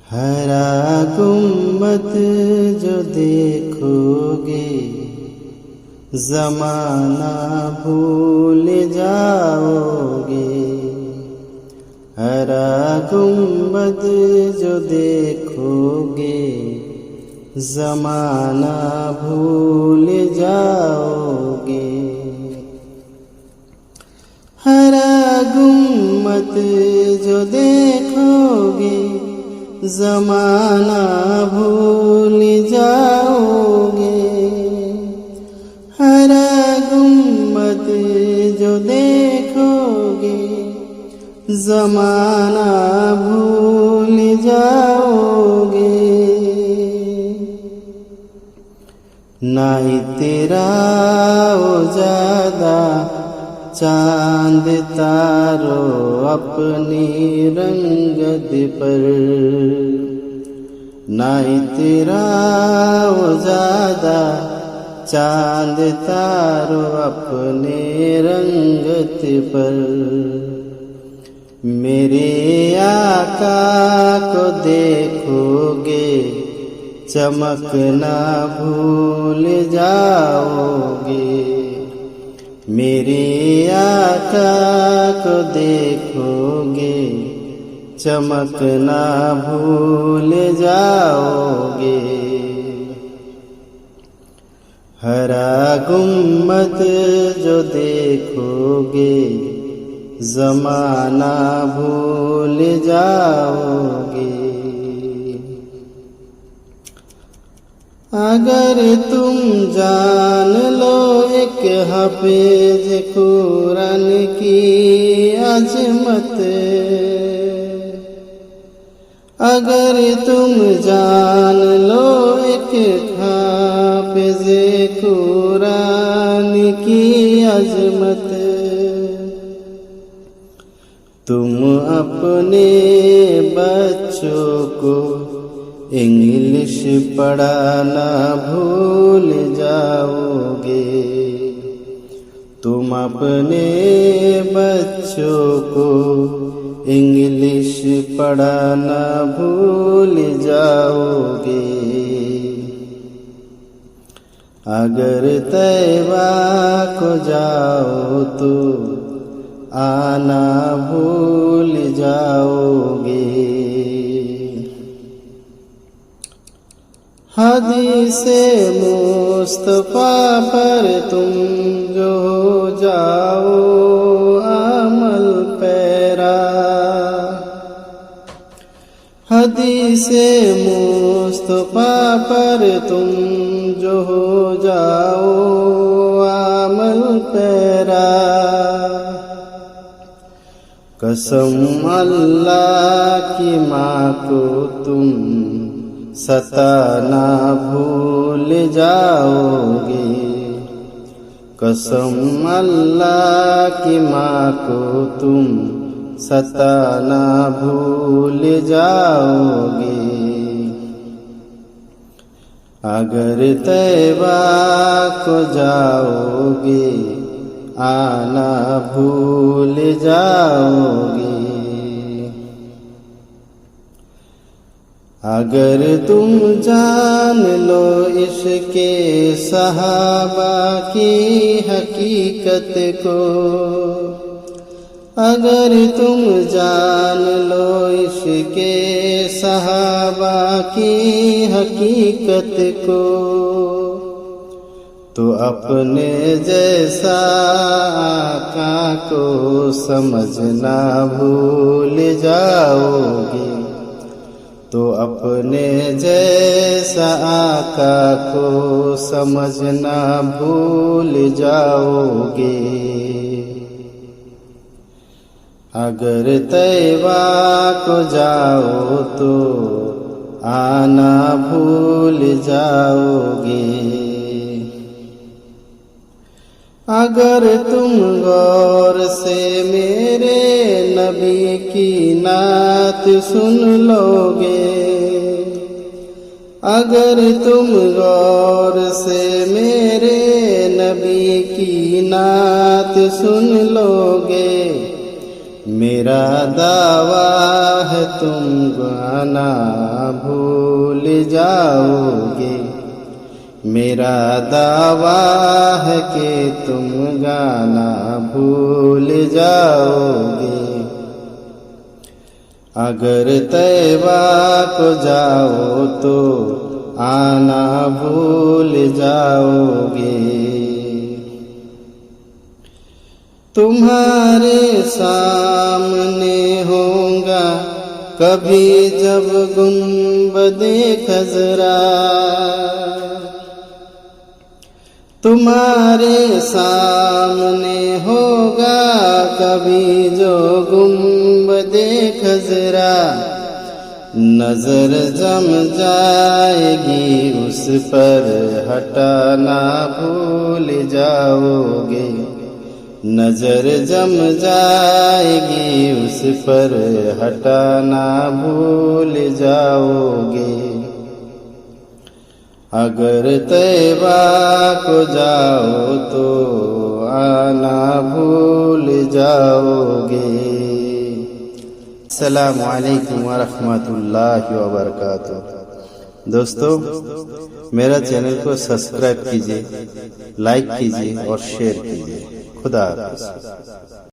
हरा गुम्बद जो देखोगे ज़माना भूल जाओगे। हरा गुम्बद जो देखोगे ज़माना भूल जाओगे। हरा गुम्बद जो देखोगे ज़माना भूल जाओगे। हरा गुम्बद जो देखोगे ज़माना भूल जाओगे। ना तेरा ज़्यादा चांद तारो अपनी रंगत पर, ना तेरा ज़्यादा चांद तारो अपने रंगत पर। मेरे आका को देखोगे चमकना भूल जाओगे। मेरे आका को देखोगे चमकना भूल जाओगे। हरा गुम्बद जो देखोगे ज़माना भूल जाओगे। अगर तुम जान लो एक हाफिज कुरान की अजमत, अगर तुम जान लो एक हाफिज कुरान की अजमत, तुम अपने बच्चों को इंग्लिश पढ़ाना भूल जाओगे। तुम अपने बच्चों को इंग्लिश पढ़ाना भूल जाओगे। अगर तैबा को जाओ तो आना भूल जाओगे। हदीसे मुस्तफा पर तुम जो हो जाओ अमल पैरा। हदीसे मुस्तफा पर तुम जो हो जाओ अमल पैरा। कसम अल्लाह की माँ को तुम सताना भूल जाओगे। कसम अल्लाह की माँ को तुम सताना भूल जाओगे। अगर तैबा को जाओगे आना भूल जाओगे। अगर तुम जान लो इश्क़े सहाबा की हकीकत को, अगर तुम जान लो इश्क़े सहाबा की हकीकत को, तो अपने जैसा आका को समझना भूल जाओगे। तो अपने जैसा आका को समझना भूल जाओगे। अगर तैबा को जाओ तो आना भूल जाओगे। अगर तुम गौर से मेरे नबी की नात सुन लोगे, अगर तुम गौर से मेरे नबी की नात सुन लोगे, मेरा दावा है तुम गाना भूल जाओगे, मेरा दावा है कि तुम गाना भूल जाओगे। अगर तैबा को जाओ तो आना भूल जाओगे। तुम्हारे सामने होगा कभी जब गुंबदे खजरा, तुम्हारे सामने होगा कभी जो गुंबदे खजरा, नजर जम जाएगी उस पर हटाना भूल जाओगे, नजर जम जाएगी उस पर हटाना भूल जाओगे। अगर तैबा को जाओ तो आना भूल जाओगे। अस्सलामु अलैकुम व रहमतुल्लाहि व बरकातुहू। दोस्तों, मेरा चैनल को सब्सक्राइब कीजिए, लाइक कीजिए और शेयर कीजिए। खुदा हाफ़िज़।